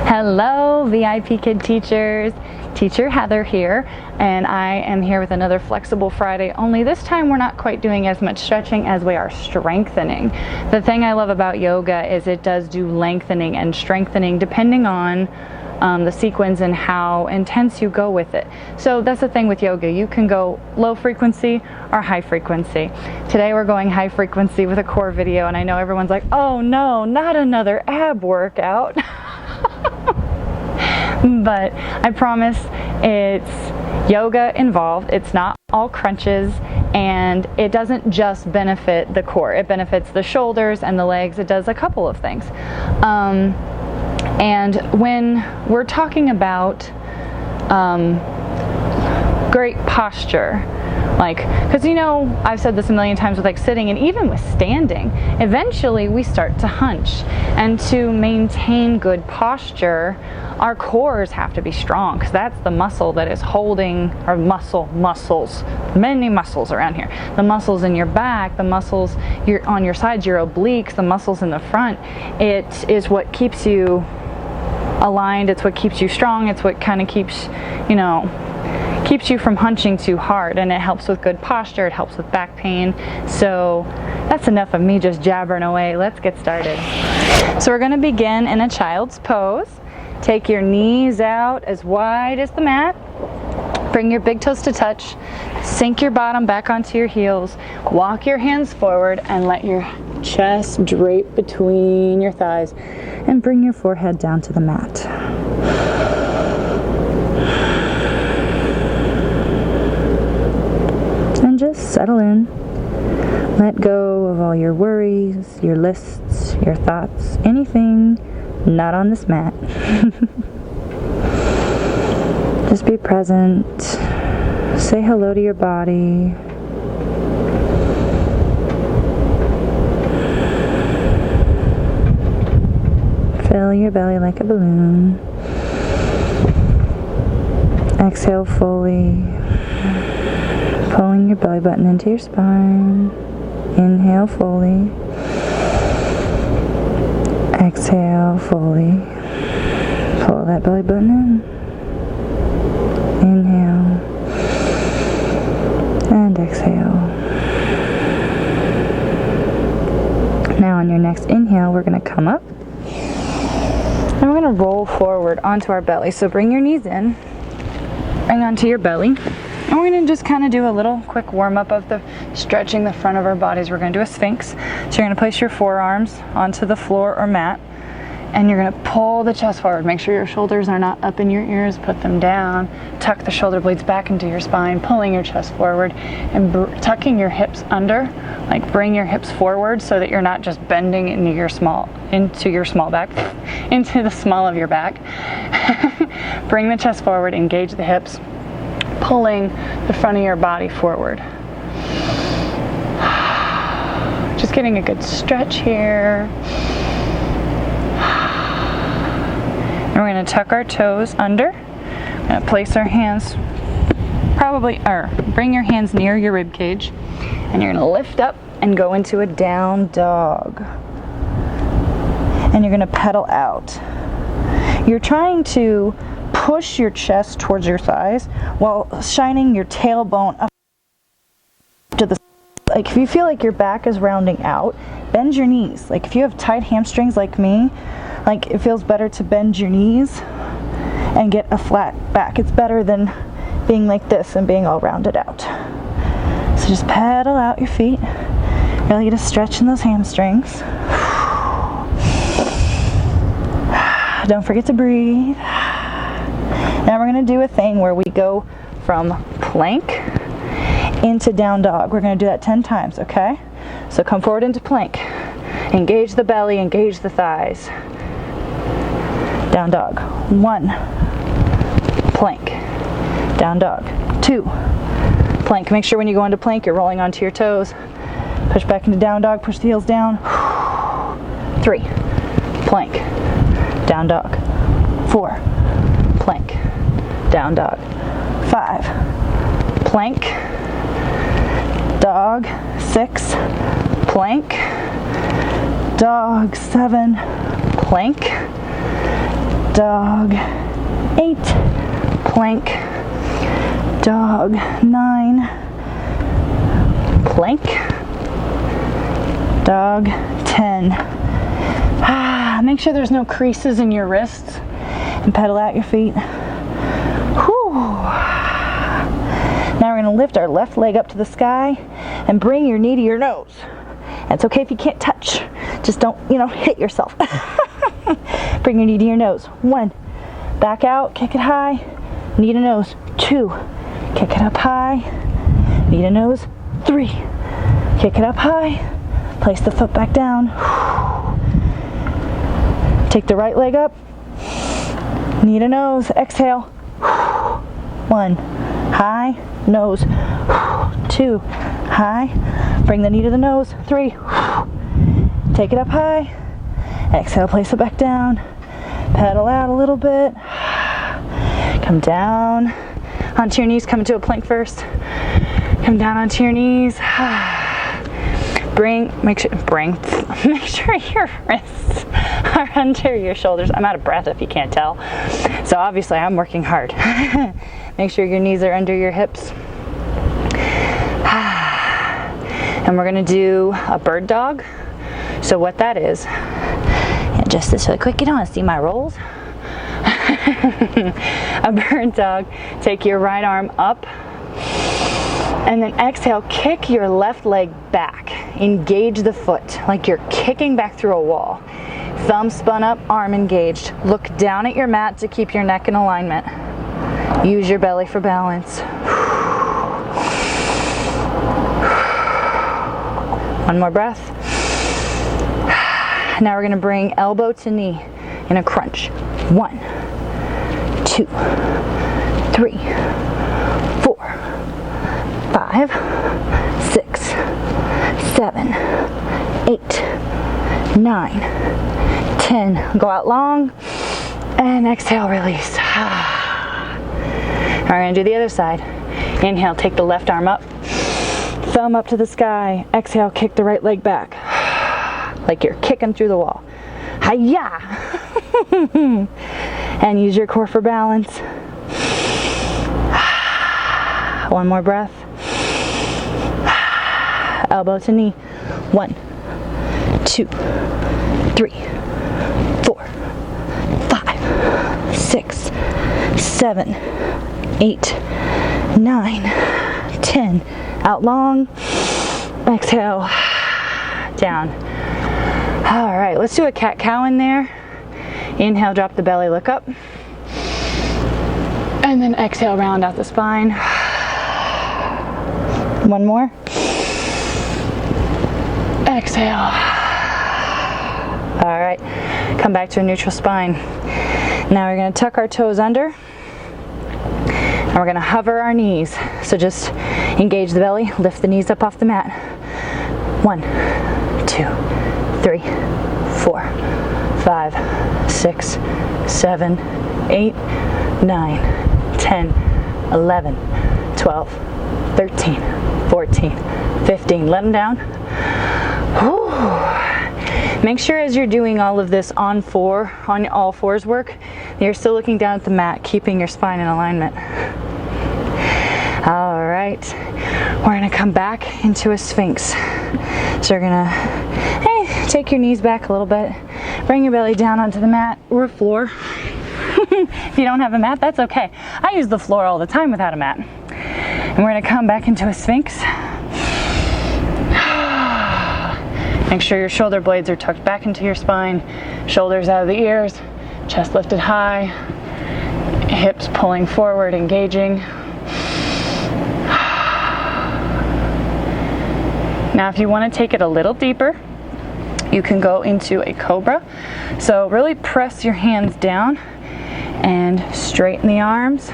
Hello, VIPKID teachers. Teacher Heather here, and I am here with another Flexible Friday, only this time we're not quite doing as much stretching as we are strengthening. The thing I love about yoga is it does do lengthening and strengthening depending on the sequence and how intense you go with it. So that's the thing with yoga. You can go low frequency or high frequency. Today we're going high frequency with a core video, and I know everyone's like, oh no, not another ab workout. But I promise it's yoga involved. It's not all crunches, and it doesn't just benefit the core. It benefits the shoulders and the legs. It does a couple of things. And when we're talking about great posture, because I've said this a million times with sitting and even with standing, eventually we start to hunch. And to maintain good posture, our cores have to be strong, because that's the muscle that is holding our muscles, many muscles around here. The muscles in your back, the muscles on your sides, your obliques, the muscles in the front. It is what keeps you aligned. It's what keeps you strong. It's what kind of keeps you from hunching too hard, and it helps with good posture. It helps with back pain. So that's enough of me just jabbering away. Let's get started. So we're going to begin in a child's pose. Take your knees out as wide as the mat. Bring your big toes to touch. Sink your bottom back onto your heels. Walk your hands forward and let your chest drape between your thighs, and bring your forehead down to the mat. And just settle in. Let go of all your worries, your lists, your thoughts, anything not on this mat. Just be present. Say hello to your body. Fill your belly like a balloon. Exhale fully, pulling your belly button into your spine. Inhale fully. Exhale fully. Pull that belly button in. Inhale. And exhale. Now on your next inhale, we're going to come up. And we're going to roll forward onto our belly. So bring your knees in. Bring onto your belly. And we're going to just kind of do a little quick warm-up of the stretching the front of our bodies. We're going to do a sphinx. So you're going to place your forearms onto the floor or mat. And you're going to pull the chest forward. Make sure your shoulders are not up in your ears. Put them down. Tuck the shoulder blades back into your spine, pulling your chest forward, and tucking your hips under. Bring your hips forward so that you're not just bending into your small back, into the small of your back. Bring the chest forward, engage the hips, pulling the front of your body forward. Just getting a good stretch here. And we're going to tuck our toes under. We're going to place our hands bring your hands near your rib cage, and you're going to lift up and go into a down dog. And you're going to pedal out. You're trying to push your chest towards your thighs while shining your tailbone up to the if you feel like your back is rounding out, bend your knees. If you have tight hamstrings like me, it feels better to bend your knees and get a flat back. It's better than being like this and being all rounded out. So just pedal out your feet. Really get a stretch in those hamstrings. Don't forget to breathe. Now we're going to do a thing where we go from plank into down dog. We're going to do that 10 times, okay? So come forward into plank. Engage the belly, engage the thighs. Down dog. 1. Plank. Down dog. 2. Plank. Make sure when you go into plank, you're rolling onto your toes. Push back into down dog. Push the heels down. 3. Plank. Down dog. 4. Plank. Down dog. 5. Plank. Dog. 6. Plank. Dog. 7. Plank. dog 8, plank, dog 9, plank, dog 10. Make sure there's no creases in your wrists and pedal out your feet. Whew. Now we're going to lift our left leg up to the sky and bring your knee to your nose. And it's okay if you can't touch. Just don't, hit yourself. Bring your knee to your nose. 1, back out, kick it high, knee to nose. 2, kick it up high, knee to nose. 3, kick it up high, place the foot back down. Take the right leg up, knee to nose, exhale. 1, high, nose. 2, high, bring the knee to the nose. 3, take it up high, exhale, place it back down, pedal out a little bit, come down onto your knees, come into a plank first, come down onto your knees, make sure your wrists are under your shoulders. I'm out of breath if you can't tell, so obviously I'm working hard. Make sure your knees are under your hips. And we're going to do a bird dog. So what that is, and just this really quick, you don't want to see my rolls. A bird dog, take your right arm up, and then exhale, kick your left leg back. Engage the foot like you're kicking back through a wall. Thumb spun up, arm engaged. Look down at your mat to keep your neck in alignment. Use your belly for balance. One more breath. Now we're going to bring elbow to knee in a crunch. 1, 2, 3, 4, 5, 6, 7, 8, 9, 10. Go out long and exhale, release. We're going to do the other side. Inhale, take the left arm up, thumb up to the sky. Exhale, kick the right leg back like you're kicking through the wall. Hi-ya! And use your core for balance. One more breath. Elbow to knee. 1, 2, 3, 4, 5, 6, 7, 8, 9, 10. Out long. Exhale. Down. All right, let's do a cat-cow in there. Inhale, drop the belly, look up. And then exhale, round out the spine. One more. Exhale. All right, come back to a neutral spine. Now we're going to tuck our toes under. And we're going to hover our knees. So just engage the belly, lift the knees up off the mat. 1, 2, 3, 4, 5, 6, 7, 8, 9, 10, 11, 12, 13, 14, 15. Let them down. Whew. Make sure as you're doing all of this on all fours work, you're still looking down at the mat, keeping your spine in alignment. All right, we're gonna come back into a Sphinx. So you're gonna take your knees back a little bit, bring your belly down onto the mat or floor. If you don't have a mat, that's okay. I use the floor all the time without a mat. And we're gonna come back into a Sphinx. Make sure your shoulder blades are tucked back into your spine, shoulders out of the ears, chest lifted high, hips pulling forward, engaging. Now if you want to take it a little deeper, you can go into a cobra. So really press your hands down and straighten the arms.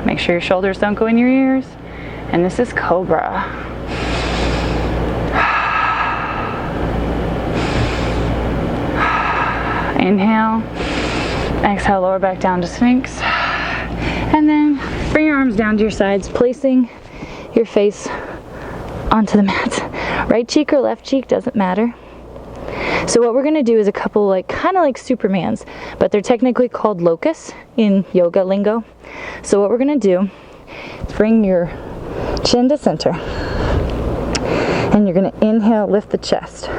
Make sure your shoulders don't go in your ears. And this is cobra. Inhale, exhale, lower back down to Sphinx. And then bring your arms down to your sides, placing your face onto the mat. Right cheek or left cheek, doesn't matter. So what we're gonna do is a couple like kind of like Supermans, but they're technically called locusts in yoga lingo. So what we're gonna do is bring your chin to center, and you're gonna inhale, lift the chest.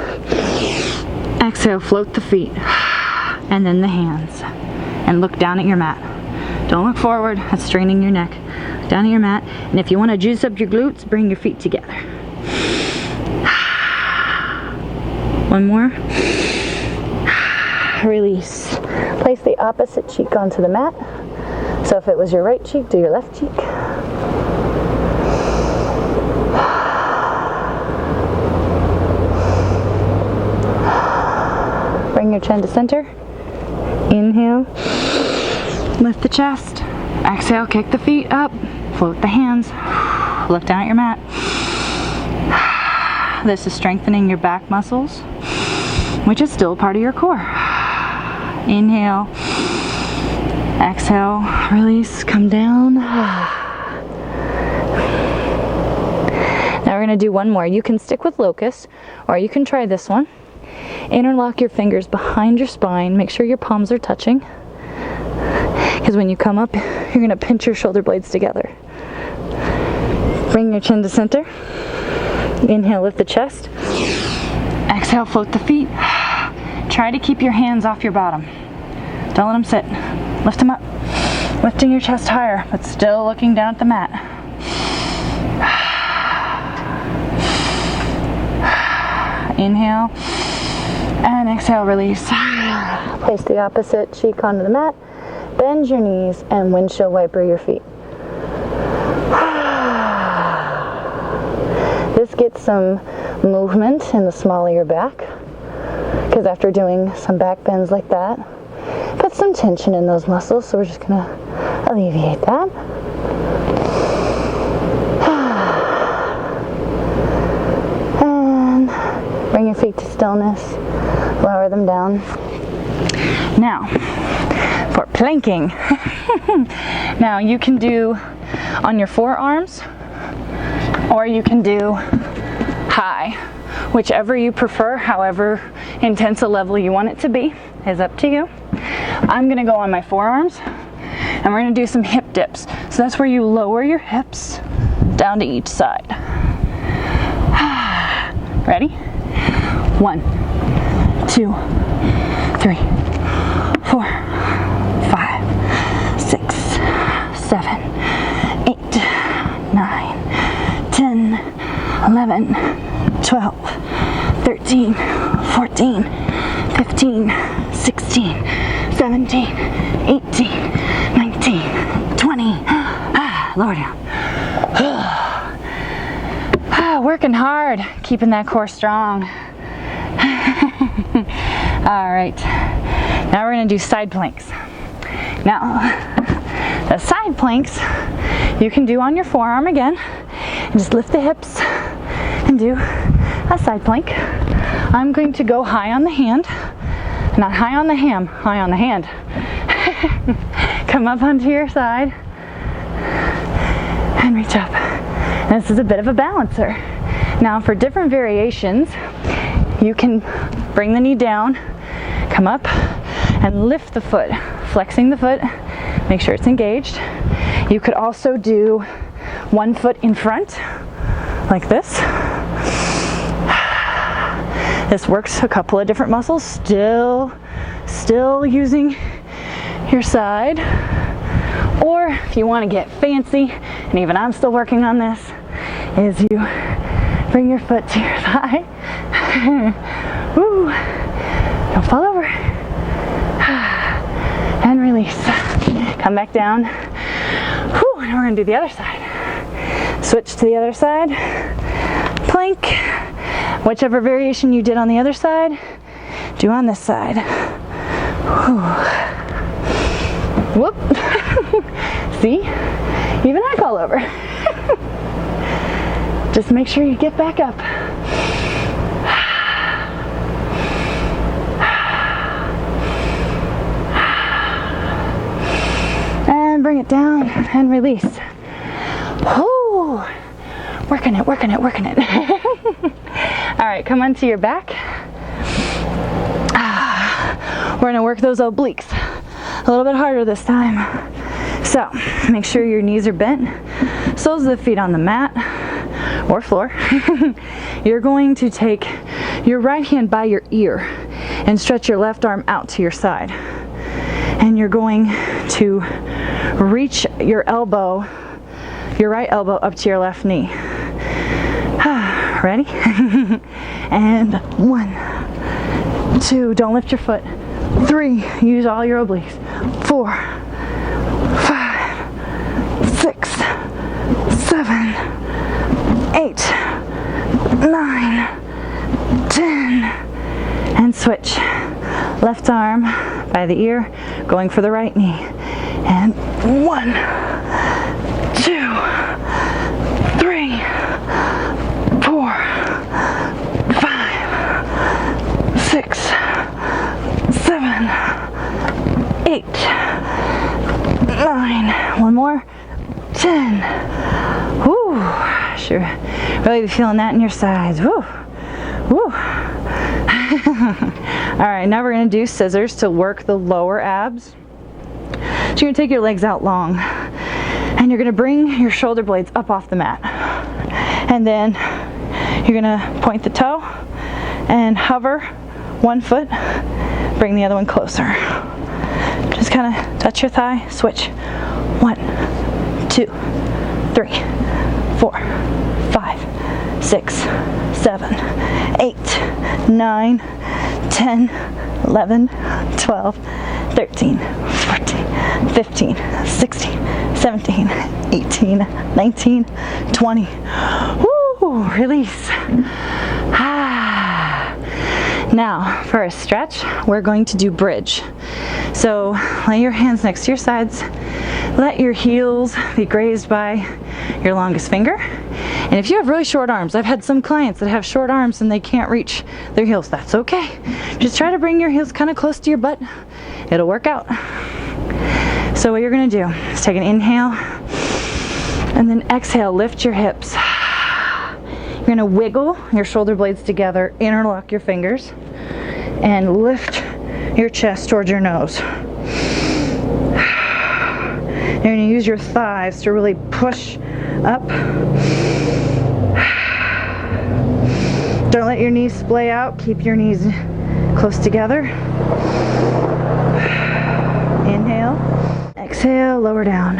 Exhale, float the feet, and then the hands, and look down at your mat. Don't look forward, that's straining your neck. Look down at your mat, and if you want to juice up your glutes, bring your feet together. One more. Release. Place the opposite cheek onto the mat. So if it was your right cheek, do your left cheek. Bring your chin to center. Inhale. Lift the chest. Exhale, kick the feet up. Float the hands. Look down at your mat. This is strengthening your back muscles, which is still part of your core. Inhale. Exhale. Release. Come down. Now we're going to do one more. You can stick with locust, or you can try this one. Interlock your fingers behind your spine. Make sure your palms are touching, because when you come up, you're going to pinch your shoulder blades together. Bring your chin to center. Inhale, lift the chest. Exhale, float the feet. Try to keep your hands off your bottom. Don't let them sit. Lift them up. Lifting your chest higher, but still looking down at the mat. Inhale. And exhale, release. Place the opposite cheek onto the mat. Bend your knees and windshield wiper your feet. This gets some movement in the small of your back, because after doing some back bends like that, put some tension in those muscles, so we're just going to alleviate that. And bring your feet to stillness, lower them down. Now, for planking, now you can do on your forearms, or you can do high. Whichever you prefer, however intense a level you want it to be, is up to you. I'm gonna go on my forearms, and we're gonna do some hip dips. So that's where you lower your hips down to each side. Ready? 1, 2, 3, 4, 5, 6, 7, 8, 9, 10, 11, 12, 13, 14, 15, 16, 17, 18, 19, 20. Lower down. Working hard, keeping that core strong. All right, now we're gonna do side planks. Now, the side planks you can do on your forearm again. Just lift the hips and do a side plank. I'm going to go high on the hand, not high on the ham, high on the hand. Come up onto your side and reach up. And this is a bit of a balancer. Now for different variations, you can bring the knee down, come up and lift the foot, flexing the foot, make sure it's engaged. You could also do one foot in front, like this. This works a couple of different muscles, still using your side. Or if you want to get fancy, and even I'm still working on this, is you bring your foot to your thigh. Woo. Don't fall over. And release. Come back down. Whew. And we're going to do the other side. Switch to the other side. Plank. Whichever variation you did on the other side, do on this side. Whew. Whoop. See? Even I fall over. Just make sure you get back up. And bring it down and release. Whoo! Working it. All right, come onto your back. We're gonna work those obliques a little bit harder this time. So make sure your knees are bent, soles of the feet on the mat or floor. You're going to take your right hand by your ear and stretch your left arm out to your side. And you're going to reach your elbow, your right elbow up to your left knee. Ready? And 1, 2, don't lift your foot. 3, use all your obliques. 4, 5, 6, 7, 8, 9, 10, and switch. Left arm by the ear, going for the right knee. And 1, 2, 3, 4, 5, 6, 7, 8, 9. One more. 10. Woo! Sure. Really be feeling that in your sides. Woo! Woo! Alright, now we're going to do scissors to work the lower abs. So you're going to take your legs out long and you're going to bring your shoulder blades up off the mat. And then you're going to point the toe and hover one foot, bring the other one closer. Just kind of touch your thigh, switch. 1, 2, 3, 4, 5, 6, 7, 8, 9, 10, 11, 12, 13, 14, 15, 16, 17, 18, 19, 20. Woo! Release. Now, for a stretch, we're going to do bridge. So, lay your hands next to your sides. Let your heels be grazed by your longest finger. And if you have really short arms, I've had some clients that have short arms and they can't reach their heels. That's okay. Just try to bring your heels kind of close to your butt. It'll work out. So what you're going to do is take an inhale and then exhale, lift your hips. You're going to wiggle your shoulder blades together, interlock your fingers, and lift your chest towards your nose. You're going to use your thighs to really push up. Don't let your knees splay out. Keep your knees close together. Inhale. Exhale, lower down.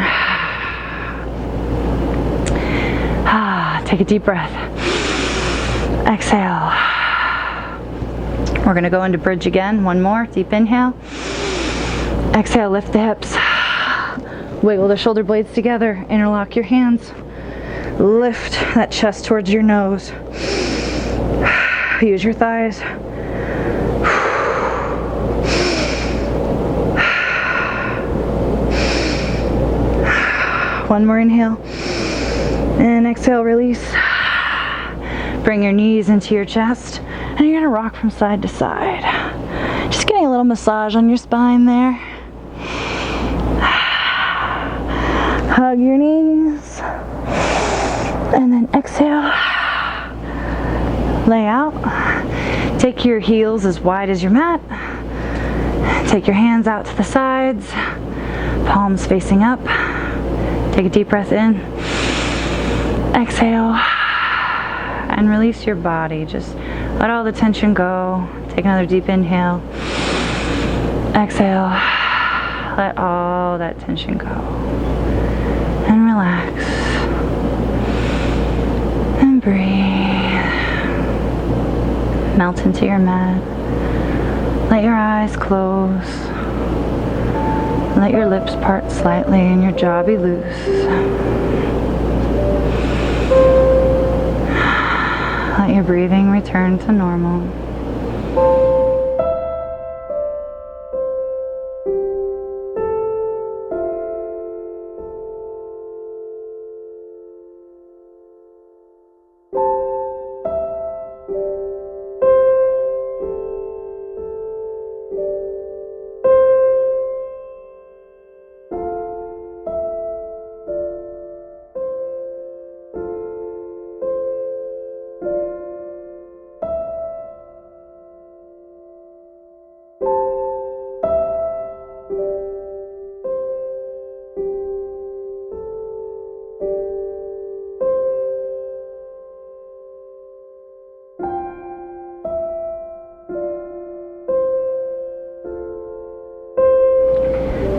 Take a deep breath. Exhale. We're going to go into bridge again. One more. Deep inhale. Exhale, lift the hips. Wiggle the shoulder blades together. Interlock your hands. Lift that chest towards your nose. Use your thighs. One more inhale. And exhale, release. Bring your knees into your chest. And you're going to rock from side to side. Just getting a little massage on your spine there. Hug your knees. And then exhale. Lay out. Take your heels as wide as your mat. Take your hands out to the sides. Palms facing up. Take a deep breath in. Exhale. And release your body. Just let all the tension go. Take another deep inhale. Exhale. Let all that tension go. And relax. And breathe. Melt into your mat. Let your eyes close. Let your lips part slightly and your jaw be loose. Let your breathing return to normal.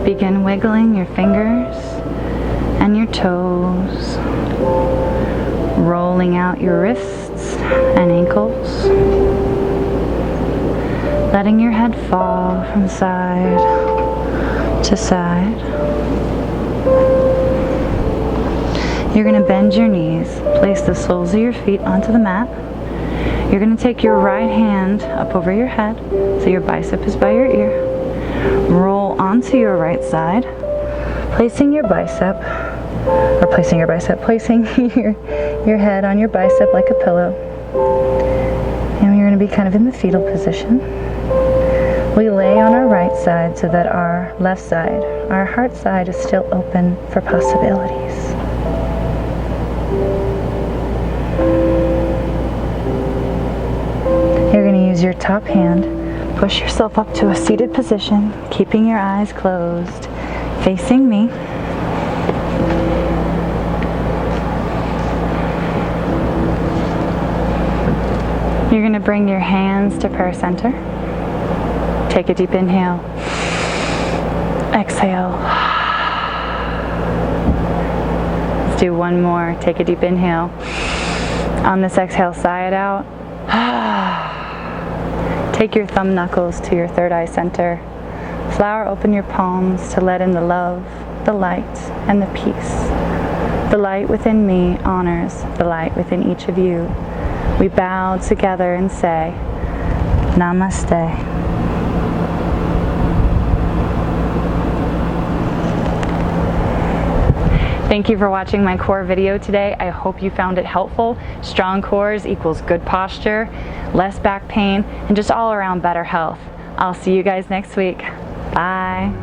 Begin wiggling your fingers and your toes, rolling out your wrists and ankles, letting your head fall from side to side. You're going to bend your knees, place the soles of your feet onto the mat. You're going to take your right hand up over your head, so your bicep is by your ear. Roll onto your right side, placing your head on your bicep like a pillow. And you're going to be kind of in the fetal position. We lay on our right side so that our left side, our heart side, is still open for possibilities. You're going to use your top hand, push yourself up to a seated position, keeping your eyes closed, facing me. You're going to bring your hands to prayer center. Take a deep inhale. Exhale. Let's do one more. Take a deep inhale. On this exhale, sigh it out. Take your thumb knuckles to your third eye center. Flower open your palms to let in the love, the light, and the peace. The light within me honors the light within each of you. We bow together and say, Namaste. Thank you for watching my core video today. I hope you found it helpful. Strong cores equals good posture, less back pain, and just all around better health. I'll see you guys next week. Bye.